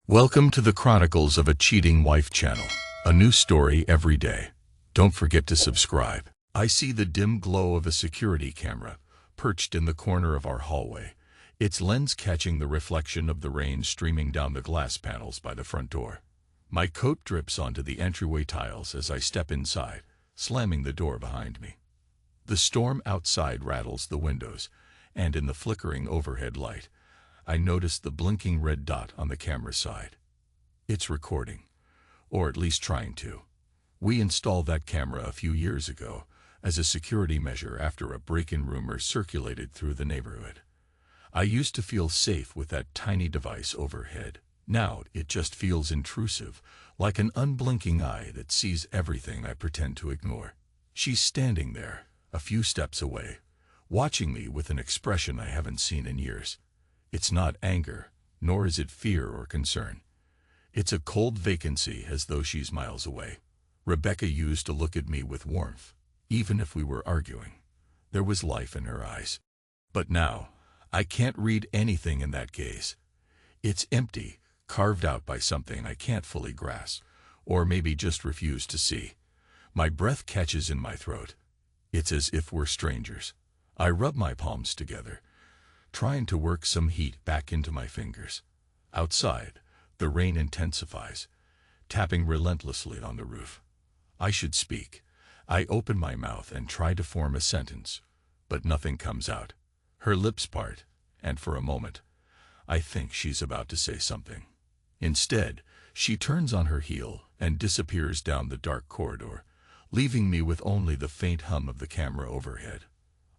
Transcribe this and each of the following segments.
Welcome to the Chronicles of a Cheating Wife channel. A new story every day. Don't forget to subscribe. I see the dim glow of a security camera perched in the corner of our hallway, its lens catching the reflection of the rain streaming down the glass panels by the front door. My coat drips onto the entryway tiles as I step inside, slamming the door behind me. The storm outside rattles the windows, and in the flickering overhead light, I notice the blinking red dot on the camera side. It's recording, or at least trying to. We installed that camera a few years ago as a security measure after a break-in rumor circulated through the neighborhood. I used to feel safe with that tiny device overhead. Now it just feels intrusive, like an unblinking eye that sees everything I pretend to ignore. She's standing there, a few steps away, watching me with an expression I haven't seen in years. It's not anger, nor is it fear or concern. It's a cold vacancy, as though she's miles away. Rebecca used to look at me with warmth, even if we were arguing. There was life in her eyes. But now, I can't read anything in that gaze. It's empty, carved out by something I can't fully grasp, or maybe just refuse to see. My breath catches in my throat. It's as if we're strangers. I rub my palms together, trying to work some heat back into my fingers. Outside, the rain intensifies, tapping relentlessly on the roof. I should speak. I open my mouth and try to form a sentence, but nothing comes out. Her lips part, and for a moment, I think she's about to say something. Instead, she turns on her heel and disappears down the dark corridor, leaving me with only the faint hum of the camera overhead.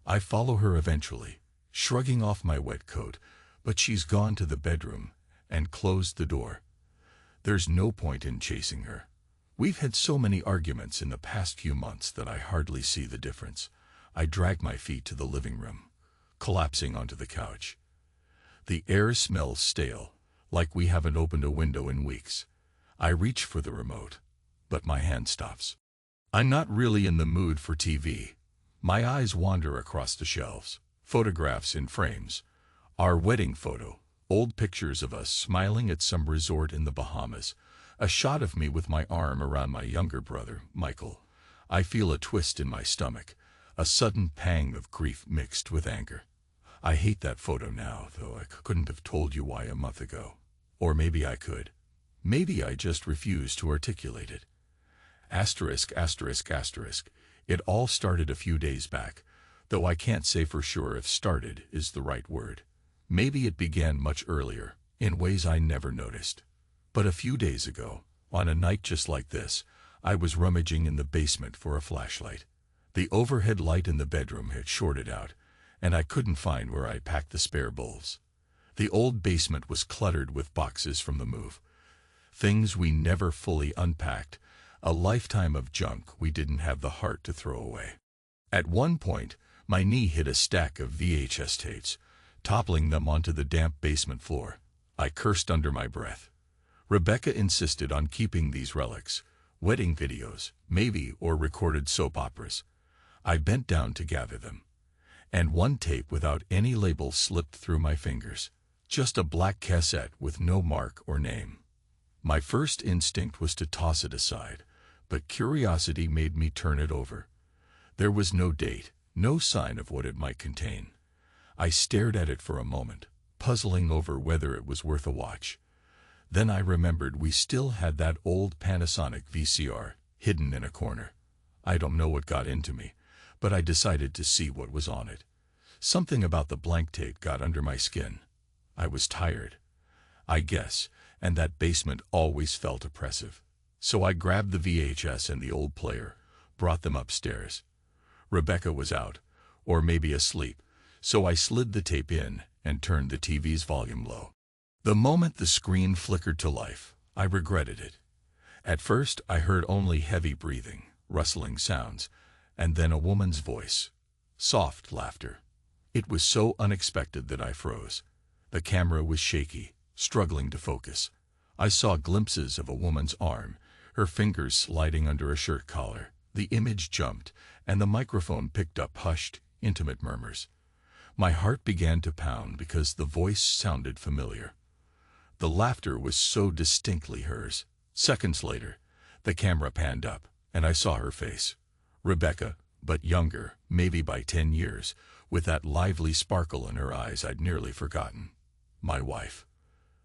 I follow her eventually, shrugging off my wet coat, but she's gone to the bedroom and closed the door. There's no point in chasing her. We've had so many arguments in the past few months that I hardly see the difference. I drag my feet to the living room, collapsing onto the couch. The air smells stale, like we haven't opened a window in weeks. I reach for the remote, but my hand stops. I'm not really in the mood for TV. My eyes wander across the shelves. Photographs in frames. Our wedding photo. Old pictures of us smiling at some resort in the Bahamas. A shot of me with my arm around my younger brother, Michael. I feel a twist in my stomach, a sudden pang of grief mixed with anger. I hate that photo now, though I couldn't have told you why a month ago. Or maybe I could. Maybe I just refuse to articulate it. Asterisk, asterisk, asterisk. It all started a few days back, though I can't say for sure if started is the right word. Maybe it began much earlier, in ways I never noticed. But a few days ago, on a night just like this, I was rummaging in the basement for a flashlight. The overhead light in the bedroom had shorted out, and I couldn't find where I packed the spare bulbs. The old basement was cluttered with boxes from the move. Things we never fully unpacked, a lifetime of junk we didn't have the heart to throw away. At one point, my knee hit a stack of VHS tapes, toppling them onto the damp basement floor. I cursed under my breath. Rebecca insisted on keeping these relics, wedding videos, maybe, or recorded soap operas. I bent down to gather them, and one tape without any label slipped through my fingers. Just a black cassette with no mark or name. My first instinct was to toss it aside, but curiosity made me turn it over. There was no date, no sign of what it might contain. I stared at it for a moment, puzzling over whether it was worth a watch. Then I remembered we still had that old Panasonic VCR hidden in a corner. I don't know what got into me, but I decided to see what was on it. Something about the blank tape got under my skin. I was tired, I guess, and that basement always felt oppressive. So I grabbed the VHS and the old player, brought them upstairs. Rebecca was out, or maybe asleep, so I slid the tape in and turned the TV's volume low. The moment the screen flickered to life, I regretted it. At first, I heard only heavy breathing, rustling sounds, and then a woman's voice. Soft laughter. It was so unexpected that I froze. The camera was shaky, struggling to focus. I saw glimpses of a woman's arm, her fingers sliding under a shirt collar. The image jumped, and the microphone picked up hushed, intimate murmurs. My heart began to pound because the voice sounded familiar. The laughter was so distinctly hers. Seconds later, the camera panned up, and I saw her face. Rebecca, but younger, maybe by 10 years, with that lively sparkle in her eyes I'd nearly forgotten. My wife.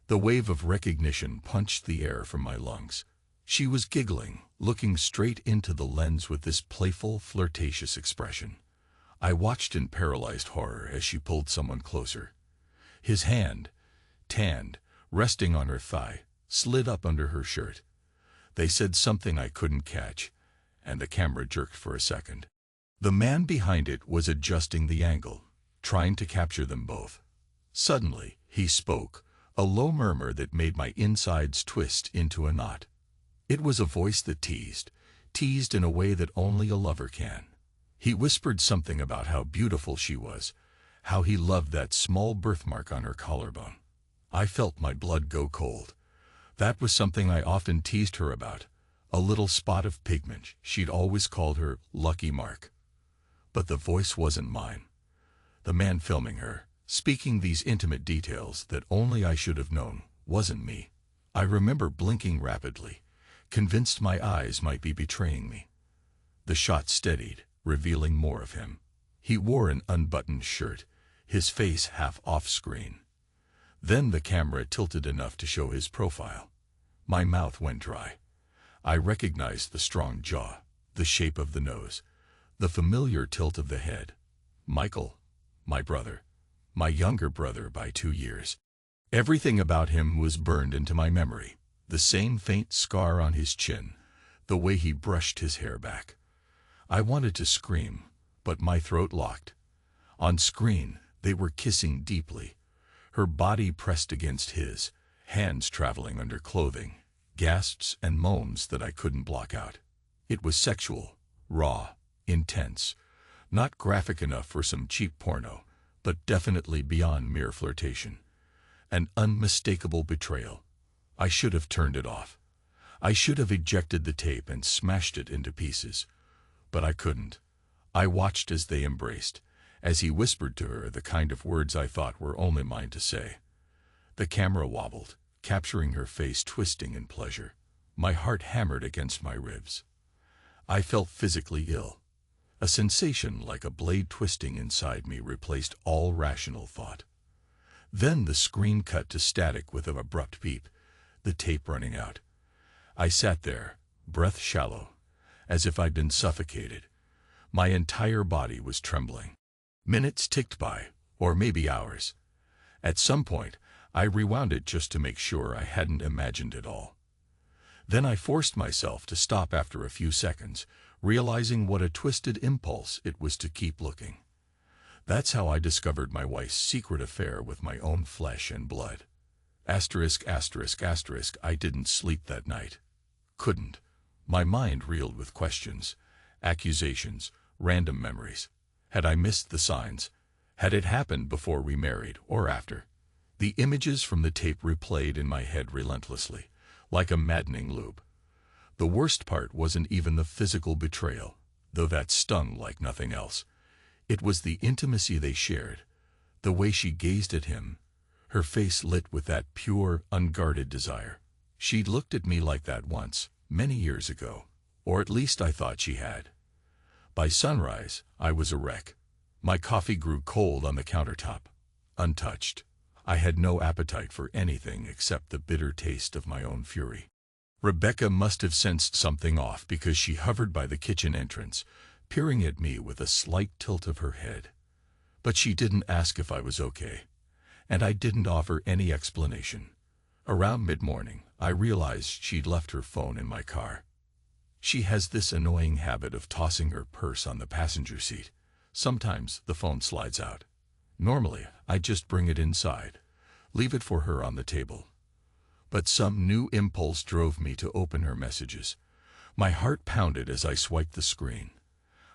The wave of recognition punched the air from my lungs. She was giggling, looking straight into the lens with this playful, flirtatious expression. I watched in paralyzed horror as she pulled someone closer. His hand, tanned, resting on her thigh, slid up under her shirt. They said something I couldn't catch, and the camera jerked for a second. The man behind it was adjusting the angle, trying to capture them both. Suddenly, he spoke, a low murmur that made my insides twist into a knot. It was a voice that teased in a way that only a lover can. He whispered something about how beautiful she was, how he loved that small birthmark on her collarbone. I felt my blood go cold. That was something I often teased her about, a little spot of pigment. She'd always called her Lucky Mark. But the voice wasn't mine. The man filming her, speaking these intimate details that only I should have known, wasn't me. I remember blinking rapidly, convinced my eyes might be betraying me. The shot steadied, revealing more of him. He wore an unbuttoned shirt, his face half off-screen. Then the camera tilted enough to show his profile. My mouth went dry. I recognized the strong jaw, the shape of the nose, the familiar tilt of the head. Michael, my brother, my younger brother by 2 years. Everything about him was burned into my memory. The same faint scar on his chin, the way he brushed his hair back. I wanted to scream, but my throat locked. On screen, they were kissing deeply, her body pressed against his, hands traveling under clothing, gasps and moans that I couldn't block out. It was sexual, raw, intense, not graphic enough for some cheap porno, but definitely beyond mere flirtation. An unmistakable betrayal. I should have turned it off. I should have ejected the tape and smashed it into pieces. But I couldn't. I watched as they embraced, as he whispered to her the kind of words I thought were only mine to say. The camera wobbled, capturing her face twisting in pleasure. My heart hammered against my ribs. I felt physically ill. A sensation like a blade twisting inside me replaced all rational thought. Then the screen cut to static with an abrupt beep, the tape running out. I sat there, breath shallow, as if I'd been suffocated. My entire body was trembling. Minutes ticked by, or maybe hours. At some point, I rewound it just to make sure I hadn't imagined it all. Then I forced myself to stop after a few seconds, realizing what a twisted impulse it was to keep looking. That's how I discovered my wife's secret affair with my own flesh and blood. ******, I didn't sleep that night. Couldn't. My mind reeled with questions, accusations, random memories. Had I missed the signs? Had it happened before we married or after? The images from the tape replayed in my head relentlessly, like a maddening loop. The worst part wasn't even the physical betrayal, though that stung like nothing else. It was the intimacy they shared, the way she gazed at him, her face lit with that pure, unguarded desire. She'd looked at me like that once, many years ago, or at least I thought she had. By sunrise, I was a wreck. My coffee grew cold on the countertop, untouched. I had no appetite for anything except the bitter taste of my own fury. Rebecca must have sensed something off because she hovered by the kitchen entrance, peering at me with a slight tilt of her head. But she didn't ask if I was okay, and I didn't offer any explanation. Around mid-morning, I realized she'd left her phone in my car. She has this annoying habit of tossing her purse on the passenger seat. Sometimes the phone slides out. Normally, I just bring it inside, leave it for her on the table. But some new impulse drove me to open her messages. My heart pounded as I swiped the screen.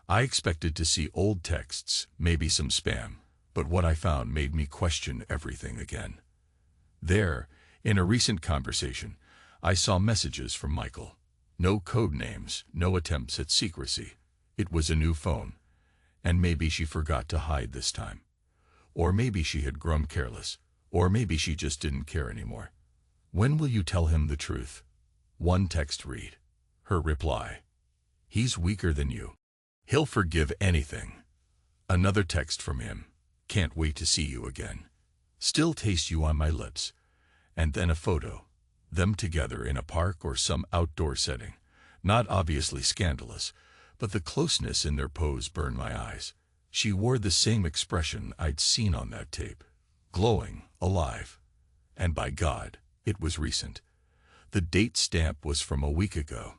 I expected to see old texts, maybe some spam, but what I found made me question everything again. There, in a recent conversation, I saw messages from Michael. No code names, no attempts at secrecy. It was a new phone, and maybe she forgot to hide this time. Or maybe she had grown careless, or maybe she just didn't care anymore. When will you tell him the truth? One text read. Her reply. He's weaker than you. He'll forgive anything. Another text from him. Can't wait to see you again. Still taste you on my lips. And then a photo. Them together in a park or some outdoor setting. Not obviously scandalous, but the closeness in their pose burned my eyes. She wore the same expression I'd seen on that tape. Glowing, alive. And by God, it was recent. The date stamp was from a week ago.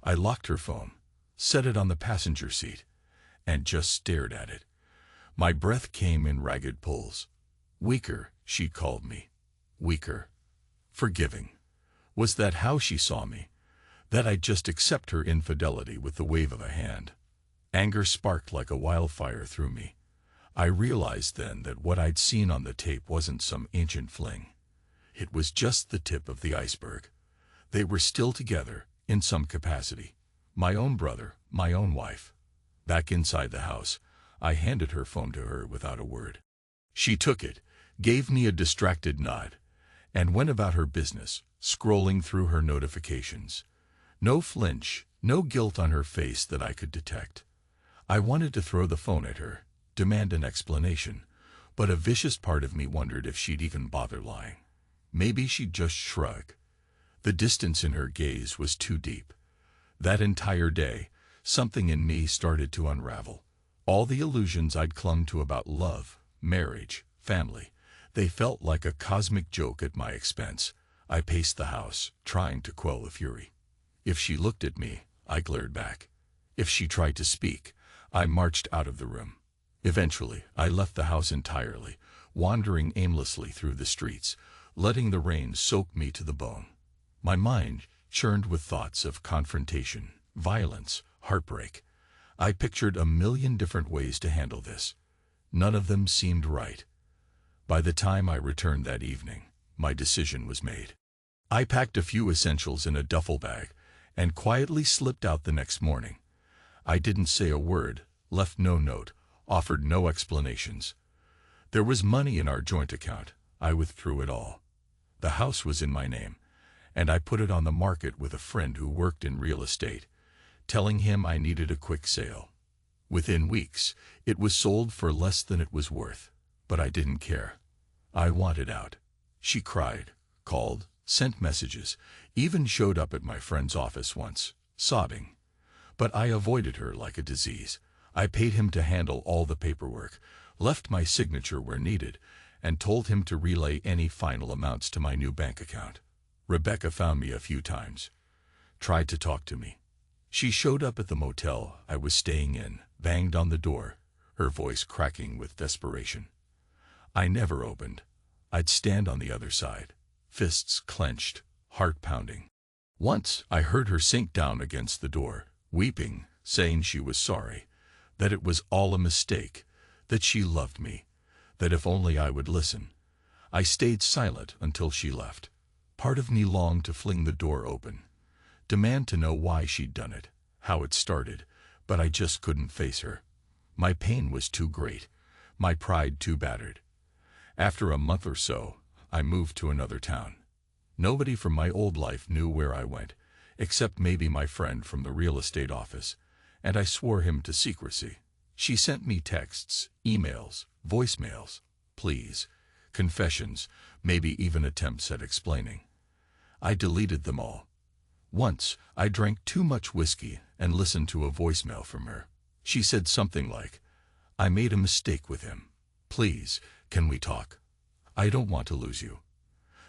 I locked her phone, set it on the passenger seat, and just stared at it. My breath came in ragged pulls. Weaker, she called me. Weaker. Forgiving. Was that how she saw me? That I'd just accept her infidelity with the wave of a hand? Anger sparked like a wildfire through me. I realized then that what I'd seen on the tape wasn't some ancient fling. It was just the tip of the iceberg. They were still together, in some capacity. My own brother, my own wife. Back inside the house, I handed her phone to her without a word. She took it, gave me a distracted nod, and went about her business, scrolling through her notifications. No flinch, no guilt on her face that I could detect. I wanted to throw the phone at her, demand an explanation, but a vicious part of me wondered if she'd even bother lying. Maybe she'd just shrug. The distance in her gaze was too deep. That entire day, something in me started to unravel. All the illusions I'd clung to about love, marriage, family, they felt like a cosmic joke at my expense. I paced the house, trying to quell the fury. If she looked at me, I glared back. If she tried to speak, I marched out of the room. Eventually, I left the house entirely, wandering aimlessly through the streets, letting the rain soak me to the bone. My mind churned with thoughts of confrontation, violence, heartbreak. I pictured a million different ways to handle this. None of them seemed right. By the time I returned that evening, my decision was made. I packed a few essentials in a duffel bag and quietly slipped out the next morning. I didn't say a word, left no note, offered no explanations. There was money in our joint account. I withdrew it all. The house was in my name, and I put it on the market with a friend who worked in real estate, telling him I needed a quick sale. Within weeks, it was sold for less than it was worth, but I didn't care. I wanted out. She cried, called, sent messages, even showed up at my friend's office once, sobbing. But I avoided her like a disease. I paid him to handle all the paperwork, left my signature where needed, and told him to relay any final amounts to my new bank account. Rebecca found me a few times, tried to talk to me. She showed up at the motel I was staying in, banged on the door, her voice cracking with desperation. I never opened. I'd stand on the other side, fists clenched, heart pounding. Once I heard her sink down against the door, weeping, saying she was sorry, that it was all a mistake, that she loved me, that if only I would listen. I stayed silent until she left. Part of me longed to fling the door open, demand to know why she'd done it, how it started, but I just couldn't face her. My pain was too great, my pride too battered. After a month or so, I moved to another town. Nobody from my old life knew where I went, except maybe my friend from the real estate office, and I swore him to secrecy. She sent me texts, emails, voicemails, pleas, confessions, maybe even attempts at explaining. I deleted them all. Once, I drank too much whiskey and listened to a voicemail from her. She said something like, "I made a mistake with him. Please, can we talk? I don't want to lose you."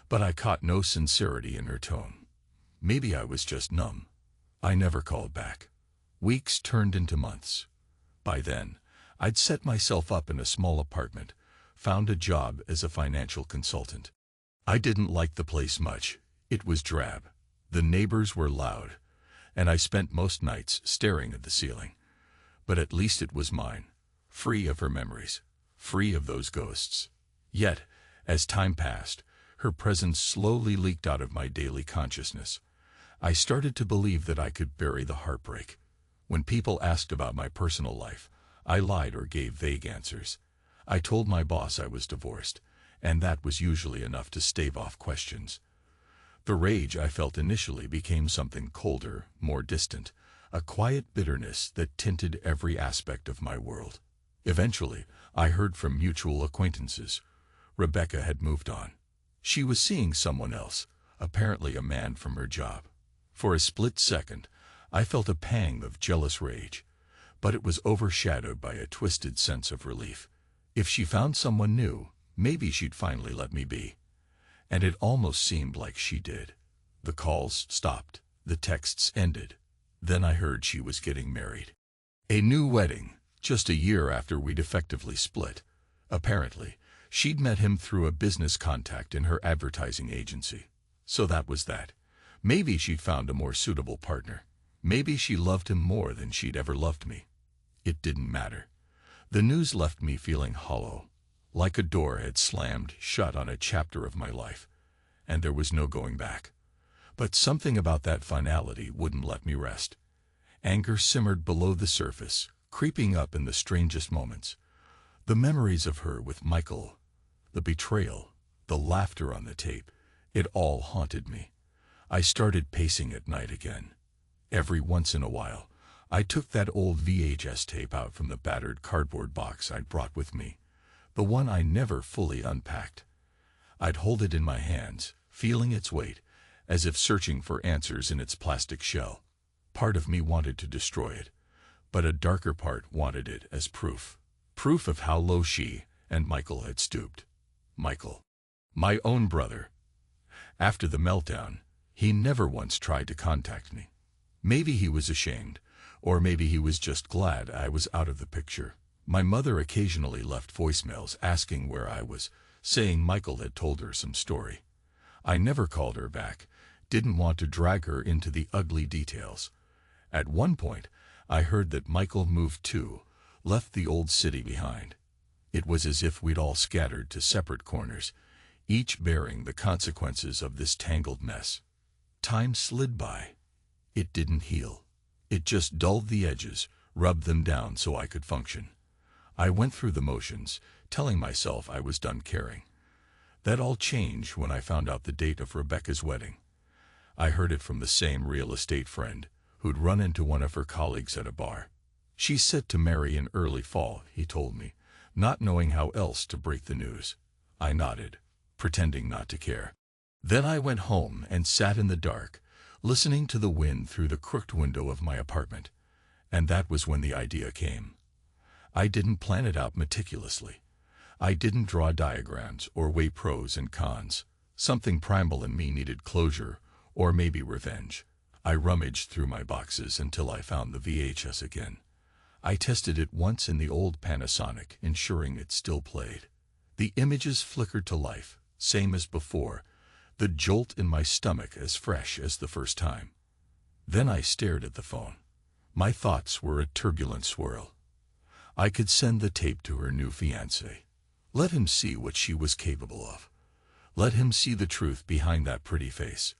But I caught no sincerity in her tone. Maybe I was just numb. I never called back. Weeks turned into months. By then, I'd set myself up in a small apartment, found a job as a financial consultant. I didn't like the place much. It was drab. The neighbors were loud, and I spent most nights staring at the ceiling. But at least it was mine, free of her memories, free of those ghosts. Yet, as time passed, her presence slowly leaked out of my daily consciousness. I started to believe that I could bury the heartbreak. When people asked about my personal life, I lied or gave vague answers. I told my boss I was divorced, and that was usually enough to stave off questions. The rage I felt initially became something colder, more distant, a quiet bitterness that tinted every aspect of my world. Eventually, I heard from mutual acquaintances. Rebecca had moved on. She was seeing someone else, apparently a man from her job. For a split second, I felt a pang of jealous rage, but it was overshadowed by a twisted sense of relief. If she found someone new, maybe she'd finally let me be. And it almost seemed like she did. The calls stopped, the texts ended. Then I heard she was getting married. A new wedding, just a year after we'd effectively split. Apparently, she'd met him through a business contact in her advertising agency. So that was that. Maybe she'd found a more suitable partner. Maybe she loved him more than she'd ever loved me. It didn't matter. The news left me feeling hollow, like a door had slammed shut on a chapter of my life, and there was no going back. But something about that finality wouldn't let me rest. Anger simmered below the surface, creeping up in the strangest moments. The memories of her with Michael, the betrayal, the laughter on the tape, it all haunted me. I started pacing at night again. Every once in a while, I took that old VHS tape out from the battered cardboard box I'd brought with me, the one I never fully unpacked. I'd hold it in my hands, feeling its weight, as if searching for answers in its plastic shell. Part of me wanted to destroy it, but a darker part wanted it as proof. Proof of how low she and Michael had stooped. Michael, my own brother. After the meltdown, he never once tried to contact me. Maybe he was ashamed, or maybe he was just glad I was out of the picture. My mother occasionally left voicemails asking where I was, saying Michael had told her some story. I never called her back, didn't want to drag her into the ugly details. At one point, I heard that Michael moved too, left the old city behind. It was as if we'd all scattered to separate corners, each bearing the consequences of this tangled mess. Time slid by. It didn't heal. It just dulled the edges, rubbed them down so I could function. I went through the motions, telling myself I was done caring. That all changed when I found out the date of Rebecca's wedding. I heard it from the same real estate friend, who'd run into one of her colleagues at a bar. She's set to marry in early fall, he told me, not knowing how else to break the news. I nodded, pretending not to care. Then I went home and sat in the dark, listening to the wind through the crooked window of my apartment. And that was when the idea came. I didn't plan it out meticulously. I didn't draw diagrams or weigh pros and cons. Something primal in me needed closure, or maybe revenge. I rummaged through my boxes until I found the VHS again. I tested it once in the old Panasonic, ensuring it still played. The images flickered to life, same as before, the jolt in my stomach as fresh as the first time. Then I stared at the phone. My thoughts were a turbulent swirl. I could send the tape to her new fiancé. Let him see what she was capable of. Let him see the truth behind that pretty face.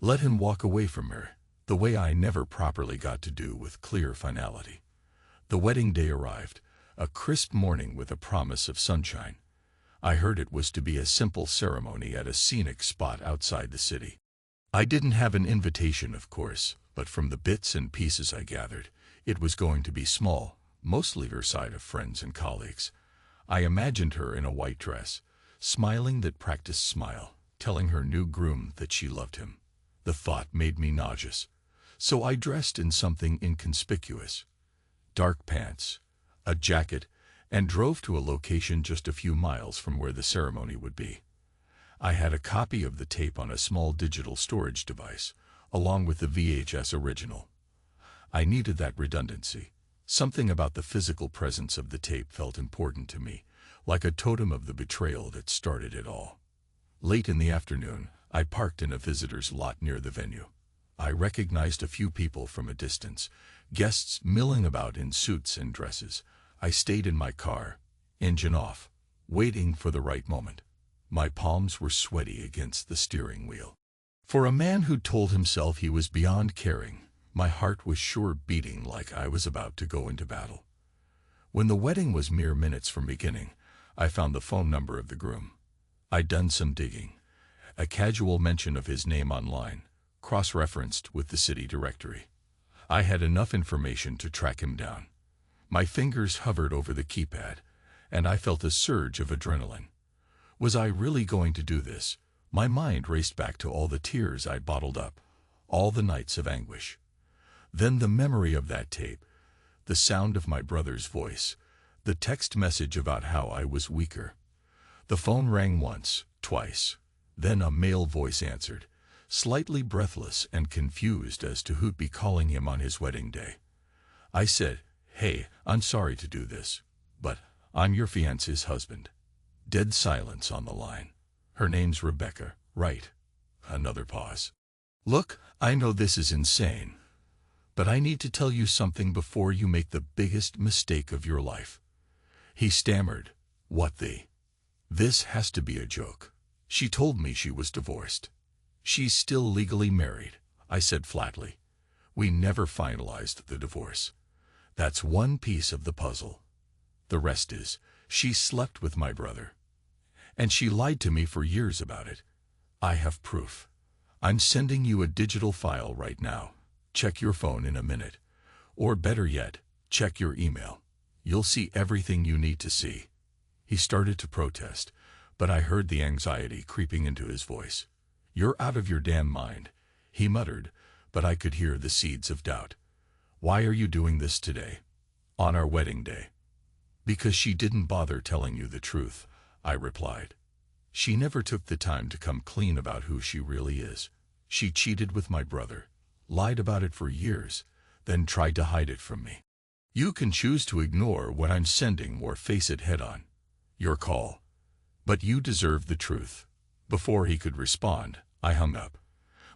Let him walk away from her, the way I never properly got to do with clear finality. The wedding day arrived, a crisp morning with a promise of sunshine. I heard it was to be a simple ceremony at a scenic spot outside the city. I didn't have an invitation, of course, but from the bits and pieces I gathered, it was going to be small, mostly her side of friends and colleagues. I imagined her in a white dress, smiling that practiced smile, telling her new groom that she loved him. The thought made me nauseous, so I dressed in something inconspicuous. Dark pants, a jacket, and drove to a location just a few miles from where the ceremony would be. I had a copy of the tape on a small digital storage device, along with the VHS original. I needed that redundancy. Something about the physical presence of the tape felt important to me, like a totem of the betrayal that started it all. Late in the afternoon, I parked in a visitor's lot near the venue. I recognized a few people from a distance, guests milling about in suits and dresses. I stayed in my car, engine off, waiting for the right moment. My palms were sweaty against the steering wheel. For a man who told himself he was beyond caring, my heart was sure beating like I was about to go into battle. When the wedding was mere minutes from beginning, I found the phone number of the groom. I'd done some digging, a casual mention of his name online, cross-referenced with the city directory. I had enough information to track him down. My fingers hovered over the keypad, and I felt a surge of adrenaline. Was I really going to do this? My mind raced back to all the tears I'd bottled up, all the nights of anguish. Then the memory of that tape, the sound of my brother's voice, the text message about how I was weaker. The phone rang once, twice. Then a male voice answered, slightly breathless and confused as to who'd be calling him on his wedding day. I said, "Hey, I'm sorry to do this, but I'm your fiancé's husband." Dead silence on the line. "Her name's Rebecca, right?" Another pause. "Look, I know this is insane, but I need to tell you something before you make the biggest mistake of your life." He stammered, "What the? This has to be a joke." "She told me she was divorced." "She's still legally married," I said flatly. "We never finalized the divorce. That's one piece of the puzzle. The rest is, she slept with my brother. And she lied to me for years about it. I have proof. I'm sending you a digital file right now. Check your phone in a minute. Or better yet, check your email. You'll see everything you need to see." He started to protest, but I heard the anxiety creeping into his voice. "You're out of your damn mind," he muttered, but I could hear the seeds of doubt. "Why are you doing this today? On our wedding day?" "Because she didn't bother telling you the truth," I replied. "She never took the time to come clean about who she really is. She cheated with my brother, lied about it for years, then tried to hide it from me. You can choose to ignore what I'm sending or face it head-on. Your call. But you deserve the truth." Before he could respond, I hung up.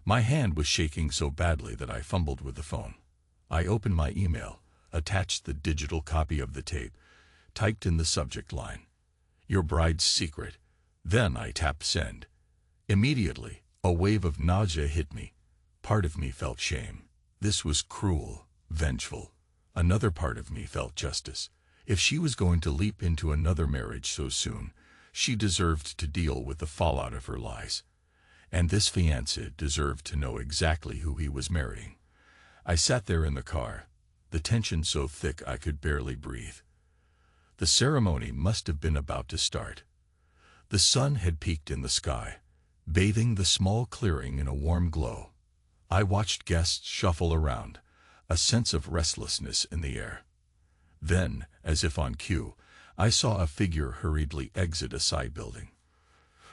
My hand was shaking so badly that I fumbled with the phone. I opened my email, attached the digital copy of the tape, typed in the subject line, "Your bride's secret." Then I tapped send. Immediately, a wave of nausea hit me. Part of me felt shame. This was cruel, vengeful. Another part of me felt justice. If she was going to leap into another marriage so soon, she deserved to deal with the fallout of her lies. And this fiancé deserved to know exactly who he was marrying. I sat there in the car, the tension so thick I could barely breathe. The ceremony must have been about to start. The sun had peaked in the sky, bathing the small clearing in a warm glow. I watched guests shuffle around, a sense of restlessness in the air. Then, as if on cue, I saw a figure hurriedly exit a side building,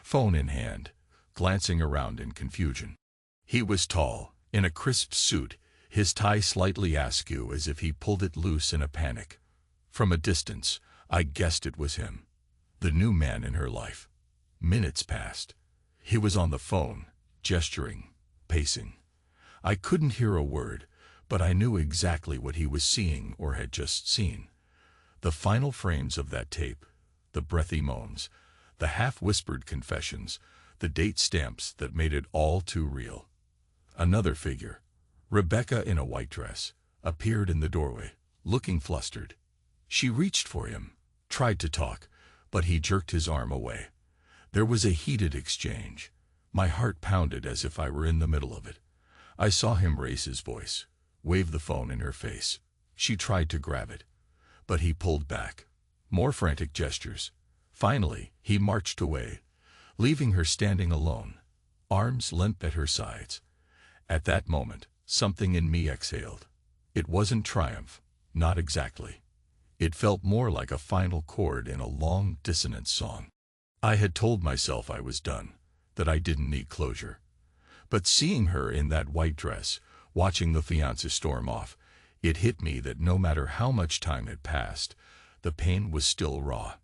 phone in hand, glancing around in confusion. He was tall, in a crisp suit, his tie slightly askew as if he pulled it loose in a panic. From a distance, I guessed it was him, the new man in her life. Minutes passed. He was on the phone, gesturing, pacing. I couldn't hear a word, but I knew exactly what he was seeing or had just seen. The final frames of that tape, the breathy moans, the half-whispered confessions, the date stamps that made it all too real. Another figure, Rebecca in a white dress, appeared in the doorway, looking flustered. She reached for him, tried to talk, but he jerked his arm away. There was a heated exchange. My heart pounded as if I were in the middle of it. I saw him raise his voice, wave the phone in her face. She tried to grab it, but he pulled back. More frantic gestures. Finally, he marched away, leaving her standing alone, arms limp at her sides. At that moment, something in me exhaled. It wasn't triumph, not exactly. It felt more like a final chord in a long, dissonant song. I had told myself I was done, that I didn't need closure. But seeing her in that white dress, watching the fiancé storm off, it hit me that no matter how much time had passed, the pain was still raw.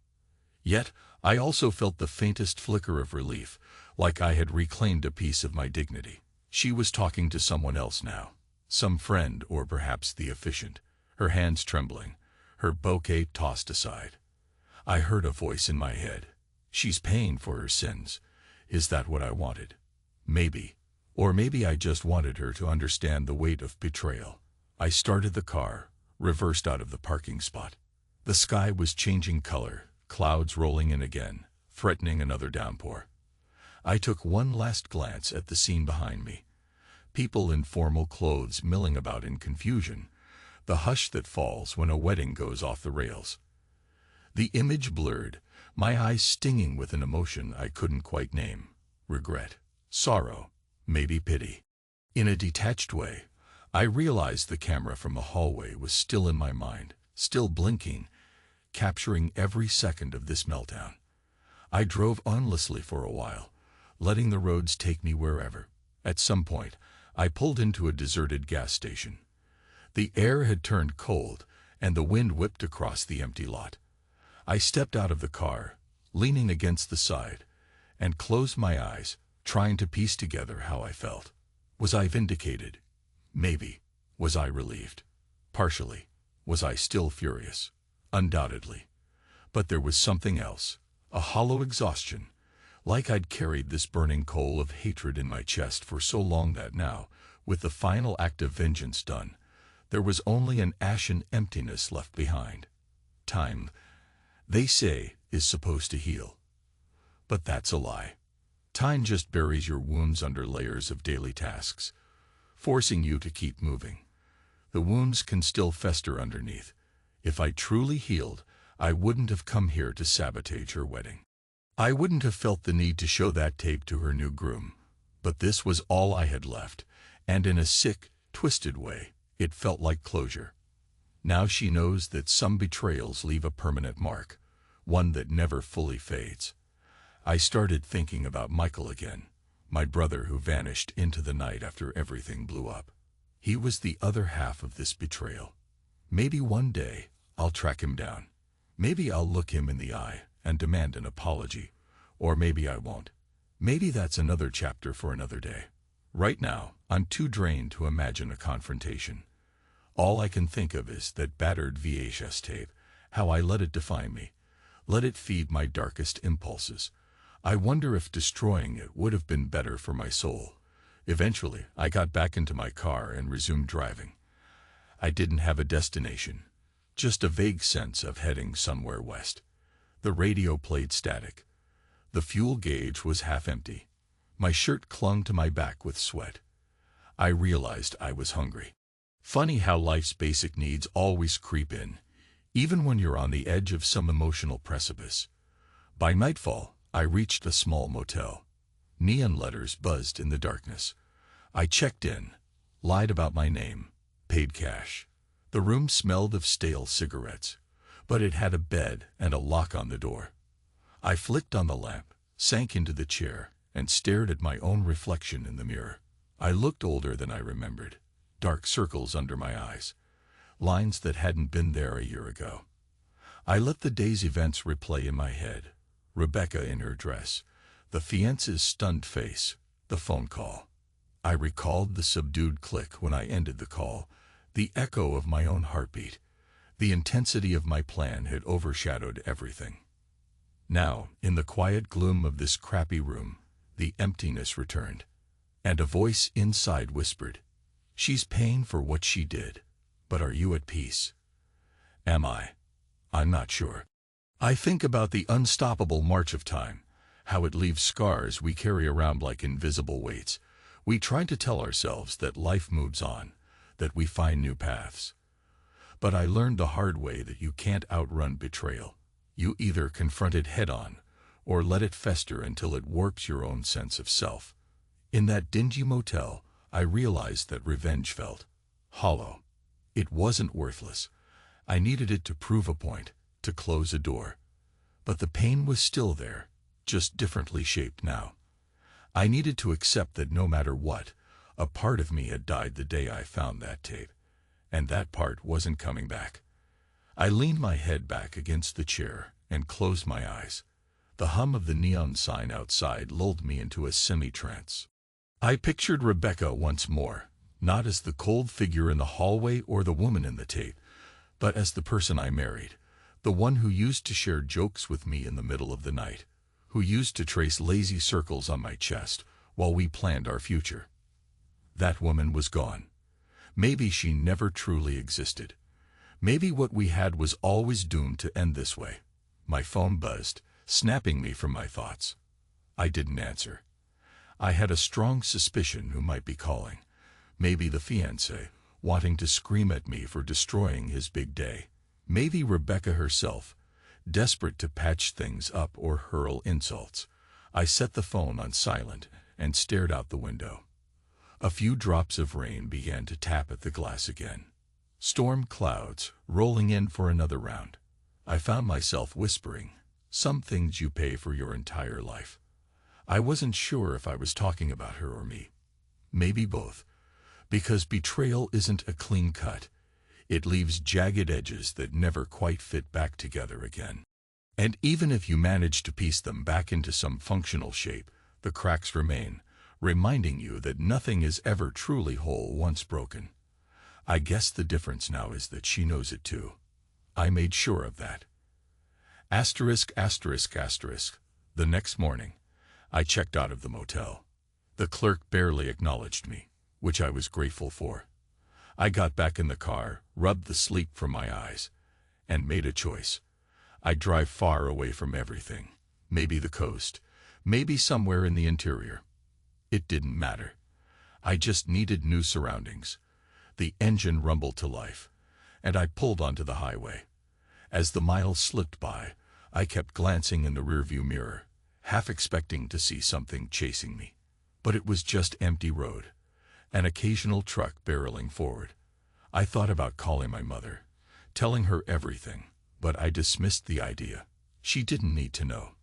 Yet, I also felt the faintest flicker of relief, like I had reclaimed a piece of my dignity. She was talking to someone else now, some friend or perhaps the officiant, her hands trembling, her bouquet tossed aside. I heard a voice in my head. She's paying for her sins. Is that what I wanted? Maybe. Or maybe I just wanted her to understand the weight of betrayal. I started the car, reversed out of the parking spot. The sky was changing color, clouds rolling in again, threatening another downpour. I took one last glance at the scene behind me. People in formal clothes milling about in confusion, the hush that falls when a wedding goes off the rails. The image blurred, my eyes stinging with an emotion I couldn't quite name. Regret, sorrow, maybe pity. In a detached way, I realized the camera from the hallway was still in my mind, still blinking, capturing every second of this meltdown. I drove aimlessly for a while, letting the roads take me wherever. At some point, I pulled into a deserted gas station. The air had turned cold, and the wind whipped across the empty lot. I stepped out of the car, leaning against the side, and closed my eyes, trying to piece together how I felt. Was I vindicated? Maybe. Was I relieved? Partially. Was I still furious? Undoubtedly. But there was something else, a hollow exhaustion, like I'd carried this burning coal of hatred in my chest for so long that now, with the final act of vengeance done, there was only an ashen emptiness left behind. Time, they say, is supposed to heal. But that's a lie. Time just buries your wounds under layers of daily tasks, forcing you to keep moving. The wounds can still fester underneath. If I truly healed, I wouldn't have come here to sabotage her wedding. I wouldn't have felt the need to show that tape to her new groom. But this was all I had left, and in a sick, twisted way, it felt like closure. Now she knows that some betrayals leave a permanent mark, one that never fully fades. I started thinking about Michael again, my brother who vanished into the night after everything blew up. He was the other half of this betrayal. Maybe one day, I'll track him down. Maybe I'll look him in the eye and demand an apology. Or maybe I won't. Maybe that's another chapter for another day. Right now, I'm too drained to imagine a confrontation. All I can think of is that battered VHS tape, how I let it define me, let it feed my darkest impulses. I wonder if destroying it would have been better for my soul. Eventually, I got back into my car and resumed driving. I didn't have a destination, just a vague sense of heading somewhere west. The radio played static. The fuel gauge was half empty. My shirt clung to my back with sweat. I realized I was hungry. Funny how life's basic needs always creep in, even when you're on the edge of some emotional precipice. By nightfall, I reached a small motel. Neon letters buzzed in the darkness. I checked in, lied about my name, paid cash. The room smelled of stale cigarettes, but it had a bed and a lock on the door. I flicked on the lamp, sank into the chair, and stared at my own reflection in the mirror. I looked older than I remembered, dark circles under my eyes, lines that hadn't been there a year ago. I let the day's events replay in my head. Rebecca in her dress, the fiance's stunned face, the phone call. I recalled the subdued click when I ended the call, the echo of my own heartbeat. The intensity of my plan had overshadowed everything. Now, in the quiet gloom of this crappy room, the emptiness returned, and a voice inside whispered, "She's paying for what she did, but are you at peace?" Am I? I'm not sure. I think about the unstoppable march of time, how it leaves scars we carry around like invisible weights. We try to tell ourselves that life moves on, that we find new paths. But I learned the hard way that you can't outrun betrayal. You either confront it head-on, or let it fester until it warps your own sense of self. In that dingy motel, I realized that revenge felt hollow. It wasn't worthless. I needed it to prove a point, to close a door. But the pain was still there, just differently shaped now. I needed to accept that no matter what, a part of me had died the day I found that tape, and that part wasn't coming back. I leaned my head back against the chair and closed my eyes. The hum of the neon sign outside lulled me into a semi-trance. I pictured Rebecca once more, not as the cold figure in the hallway or the woman in the tape, but as the person I married, the one who used to share jokes with me in the middle of the night, who used to trace lazy circles on my chest while we planned our future. That woman was gone. Maybe she never truly existed. Maybe what we had was always doomed to end this way. My phone buzzed, snapping me from my thoughts. I didn't answer. I had a strong suspicion who might be calling. Maybe the fiancé, wanting to scream at me for destroying his big day. Maybe Rebecca herself, desperate to patch things up or hurl insults. I set the phone on silent and stared out the window. A few drops of rain began to tap at the glass again. Storm clouds rolling in for another round. I found myself whispering, "Some things you pay for your entire life." I wasn't sure if I was talking about her or me. Maybe both. Because betrayal isn't a clean cut. It leaves jagged edges that never quite fit back together again. And even if you manage to piece them back into some functional shape, the cracks remain, reminding you that nothing is ever truly whole once broken. I guess the difference now is that she knows it too. I made sure of that. Asterisk, asterisk, asterisk. The next morning, I checked out of the motel. The clerk barely acknowledged me, which I was grateful for. I got back in the car, rubbed the sleep from my eyes, and made a choice. I'd drive far away from everything. Maybe the coast, maybe somewhere in the interior. It didn't matter. I just needed new surroundings. The engine rumbled to life, and I pulled onto the highway. As the miles slipped by, I kept glancing in the rearview mirror, half expecting to see something chasing me. But it was just empty road, an occasional truck barreling forward. I thought about calling my mother, telling her everything, but I dismissed the idea. She didn't need to know.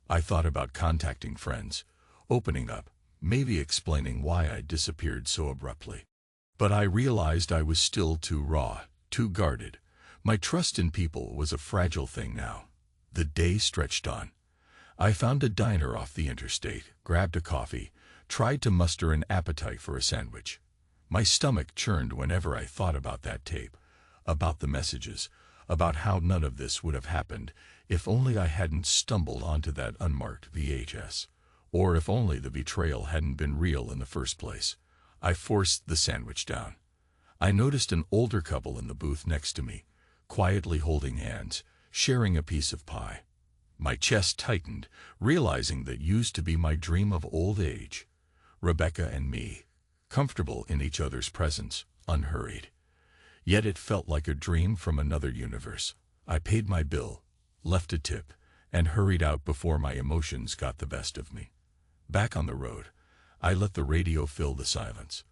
I thought about contacting friends, opening up, maybe explaining why I disappeared so abruptly. But I realized I was still too raw, too guarded. My trust in people was a fragile thing now. The day stretched on. I found a diner off the interstate, grabbed a coffee, tried to muster an appetite for a sandwich. My stomach churned whenever I thought about that tape, about the messages, about how none of this would have happened if only I hadn't stumbled onto that unmarked VHS, or if only the betrayal hadn't been real in the first place. I forced the sandwich down. I noticed an older couple in the booth next to me, quietly holding hands, sharing a piece of pie. My chest tightened, realizing that used to be my dream of old age. Rebecca and me, comfortable in each other's presence, unhurried. Yet it felt like a dream from another universe. I paid my bill, left a tip, and hurried out before my emotions got the best of me. Back on the road, I let the radio fill the silence.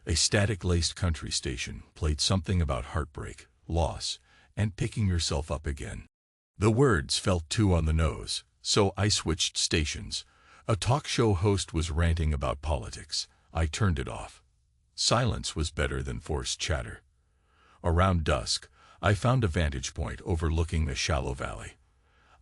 A static-laced country station played something about heartbreak, loss, and picking yourself up again. The words felt too on the nose, so I switched stations. A talk show host was ranting about politics. I turned it off. Silence was better than forced chatter. Around dusk, I found a vantage point overlooking the shallow valley.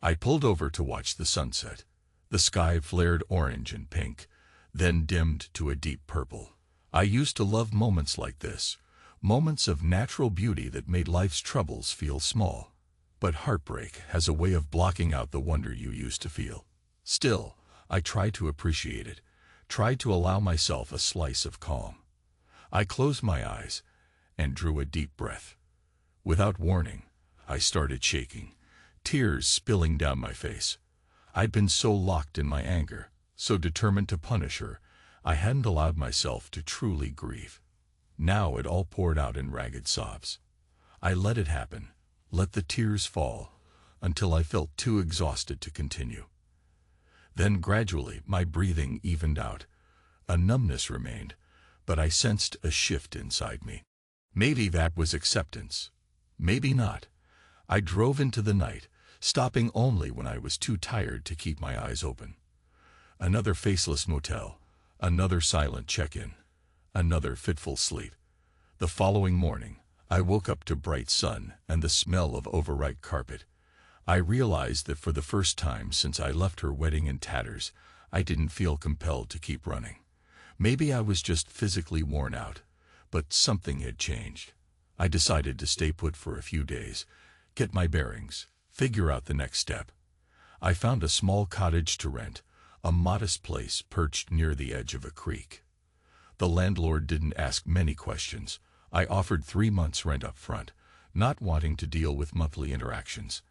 I pulled over to watch the sunset. The sky flared orange and pink, then dimmed to a deep purple. I used to love moments like this, moments of natural beauty that made life's troubles feel small. But heartbreak has a way of blocking out the wonder you used to feel. Still, I tried to appreciate it, tried to allow myself a slice of calm. I closed my eyes and drew a deep breath. Without warning, I started shaking, tears spilling down my face. I'd been so locked in my anger, so determined to punish her, I hadn't allowed myself to truly grieve. Now it all poured out in ragged sobs. I let it happen, let the tears fall, until I felt too exhausted to continue. Then gradually my breathing evened out. A numbness remained, but I sensed a shift inside me. Maybe that was acceptance. Maybe not. I drove into the night, stopping only when I was too tired to keep my eyes open. Another faceless motel, another silent check-in, another fitful sleep. The following morning, I woke up to bright sun and the smell of overripe carpet. I realized that for the first time since I left her wedding in tatters, I didn't feel compelled to keep running. Maybe I was just physically worn out, but something had changed. I decided to stay put for a few days, get my bearings, figure out the next step. I found a small cottage to rent, a modest place perched near the edge of a creek. The landlord didn't ask many questions. I offered 3 months' rent up front, not wanting to deal with monthly interactions.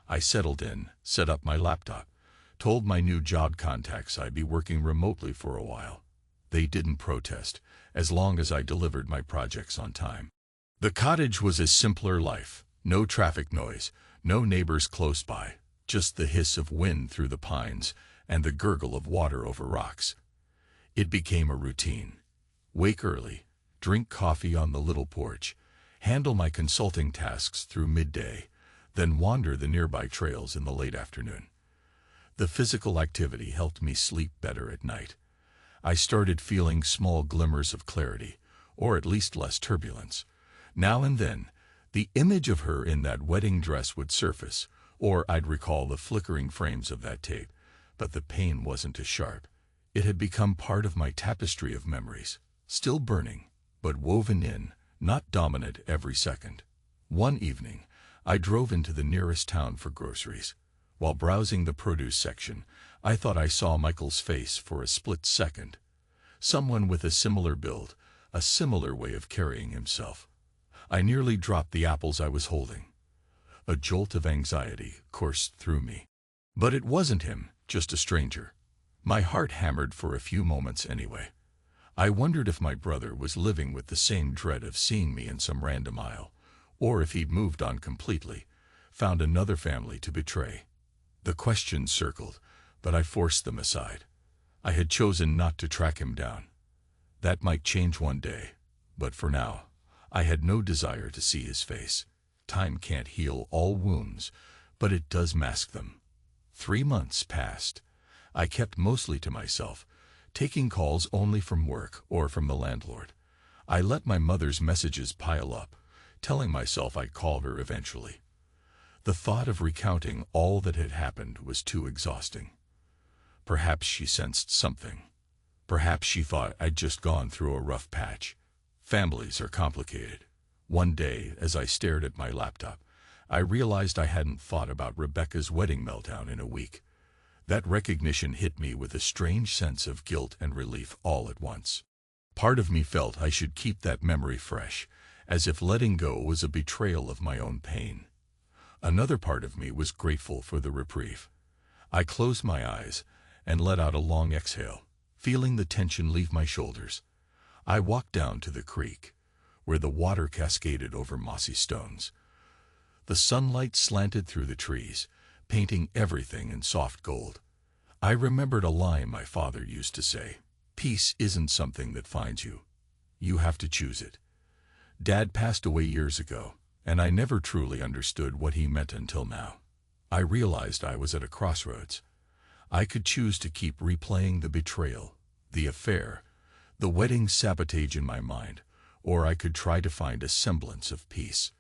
I settled in, set up my laptop, told my new job contacts I'd be working remotely for a while. They didn't protest, as long as I delivered my projects on time. The cottage was a simpler life. No traffic noise, no neighbors close by, just the hiss of wind through the pines and the gurgle of water over rocks. It became a routine. Wake early, drink coffee on the little porch, handle my consulting tasks through midday, then wander the nearby trails in the late afternoon. The physical activity helped me sleep better at night. I started feeling small glimmers of clarity, or at least less turbulence. Now and then, the image of her in that wedding dress would surface, or I'd recall the flickering frames of that tape, but the pain wasn't as sharp. It had become part of my tapestry of memories, still burning, but woven in, not dominant every second. One evening, I drove into the nearest town for groceries. While browsing the produce section, I thought I saw Michael's face for a split second. Someone with a similar build, a similar way of carrying himself. I nearly dropped the apples I was holding. A jolt of anxiety coursed through me. But it wasn't him, just a stranger. My heart hammered for a few moments anyway. I wondered if my brother was living with the same dread of seeing me in some random aisle, or if he'd moved on completely, found another family to betray. The questions circled, but I forced them aside. I had chosen not to track him down. That might change one day, but for now, I had no desire to see his face. Time can't heal all wounds, but it does mask them. 3 months passed. I kept mostly to myself, taking calls only from work or from the landlord. I let my mother's messages pile up, telling myself I'd call her eventually. The thought of recounting all that had happened was too exhausting. Perhaps she sensed something. Perhaps she thought I'd just gone through a rough patch. Families are complicated. One day, as I stared at my laptop, I realized I hadn't thought about Rebecca's wedding meltdown in a week. That recognition hit me with a strange sense of guilt and relief all at once. Part of me felt I should keep that memory fresh, as if letting go was a betrayal of my own pain. Another part of me was grateful for the reprieve. I closed my eyes and let out a long exhale, feeling the tension leave my shoulders. I walked down to the creek, where the water cascaded over mossy stones. The sunlight slanted through the trees, painting everything in soft gold. I remembered a line my father used to say, "Peace isn't something that finds you. You have to choose it." Dad passed away years ago, and I never truly understood what he meant until now. I realized I was at a crossroads. I could choose to keep replaying the betrayal, the affair, the wedding sabotage in my mind, or I could try to find a semblance of peace.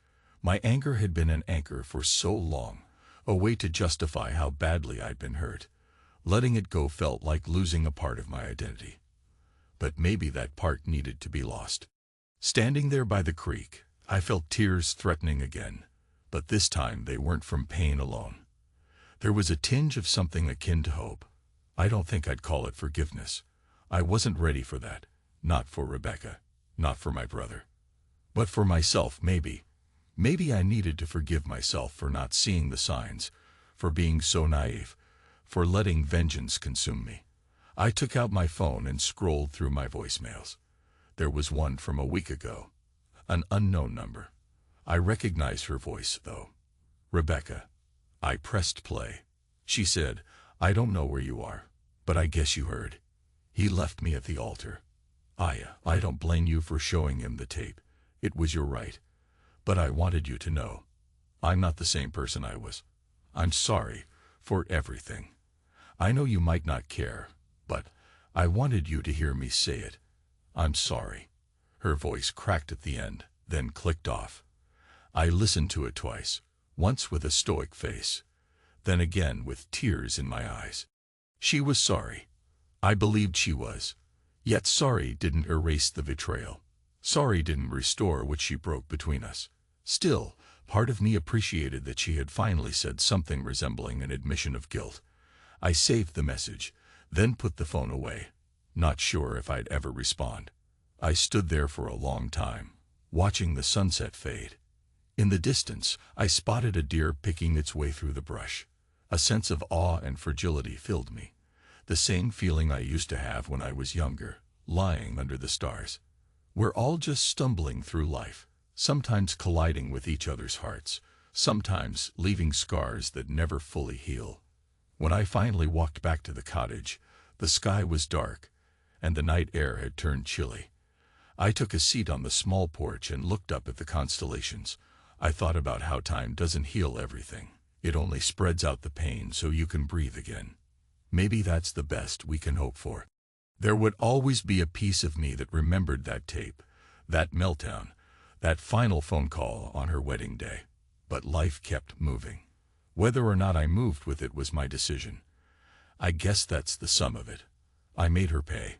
My anger had been an anchor for so long, a way to justify how badly I'd been hurt. Letting it go felt like losing a part of my identity. But maybe that part needed to be lost. Standing there by the creek, I felt tears threatening again, but this time they weren't from pain alone. There was a tinge of something akin to hope. I don't think I'd call it forgiveness. I wasn't ready for that. Not for Rebecca, not for my brother. But for myself, maybe. Maybe I needed to forgive myself for not seeing the signs, for being so naive, for letting vengeance consume me. I took out my phone and scrolled through my voicemails. There was one from a week ago. An unknown number. I recognized her voice, though. "Rebecca." I pressed play. She said, "I don't know where you are, but I guess you heard. He left me at the altar. I don't blame you for showing him the tape. It was your right. But I wanted you to know. I'm not the same person I was. I'm sorry for everything. I know you might not care, but I wanted you to hear me say it. I'm sorry." Her voice cracked at the end, then clicked off. I listened to it twice, once with a stoic face, then again with tears in my eyes. She was sorry. I believed she was. Yet sorry didn't erase the betrayal. Sorry didn't restore what she broke between us. Still, part of me appreciated that she had finally said something resembling an admission of guilt. I saved the message, then put the phone away, not sure if I'd ever respond. I stood there for a long time, watching the sunset fade. In the distance, I spotted a deer picking its way through the brush. A sense of awe and fragility filled me. The same feeling I used to have when I was younger, lying under the stars. We're all just stumbling through life, sometimes colliding with each other's hearts, sometimes leaving scars that never fully heal. When I finally walked back to the cottage, the sky was dark, and the night air had turned chilly. I took a seat on the small porch and looked up at the constellations. I thought about how time doesn't heal everything. It only spreads out the pain so you can breathe again. Maybe that's the best we can hope for. There would always be a piece of me that remembered that tape, that meltdown, that final phone call on her wedding day. But life kept moving. Whether or not I moved with it was my decision. I guess that's the sum of it. I made her pay.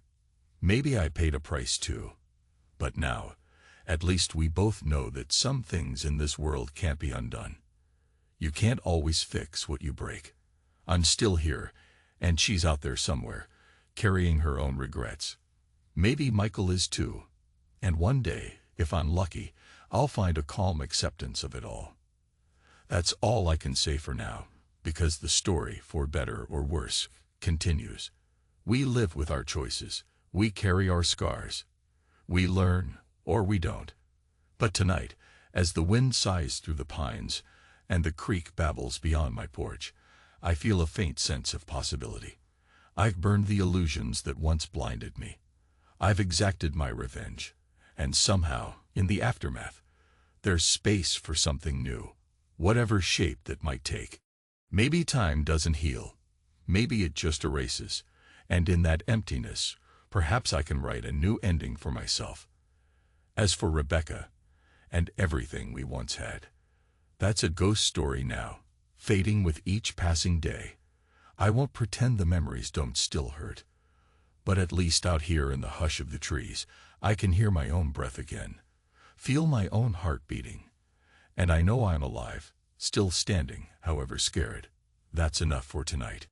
Maybe I paid a price too. But now, at least we both know that some things in this world can't be undone. You can't always fix what you break. I'm still here, and she's out there somewhere, carrying her own regrets. Maybe Michael is too. And one day, if I'm lucky, I'll find a calm acceptance of it all. That's all I can say for now, because the story, for better or worse, continues. We live with our choices. We carry our scars. We learn, or we don't. But tonight, as the wind sighs through the pines and the creek babbles beyond my porch, I feel a faint sense of possibility. I've burned the illusions that once blinded me. I've exacted my revenge. And somehow, in the aftermath, there's space for something new, whatever shape that might take. Maybe time doesn't heal. Maybe it just erases. And in that emptiness, perhaps I can write a new ending for myself. As for Rebecca, and everything we once had, that's a ghost story now, fading with each passing day. I won't pretend the memories don't still hurt. But at least out here in the hush of the trees, I can hear my own breath again, feel my own heart beating. And I know I'm alive, still standing, however scared. That's enough for tonight.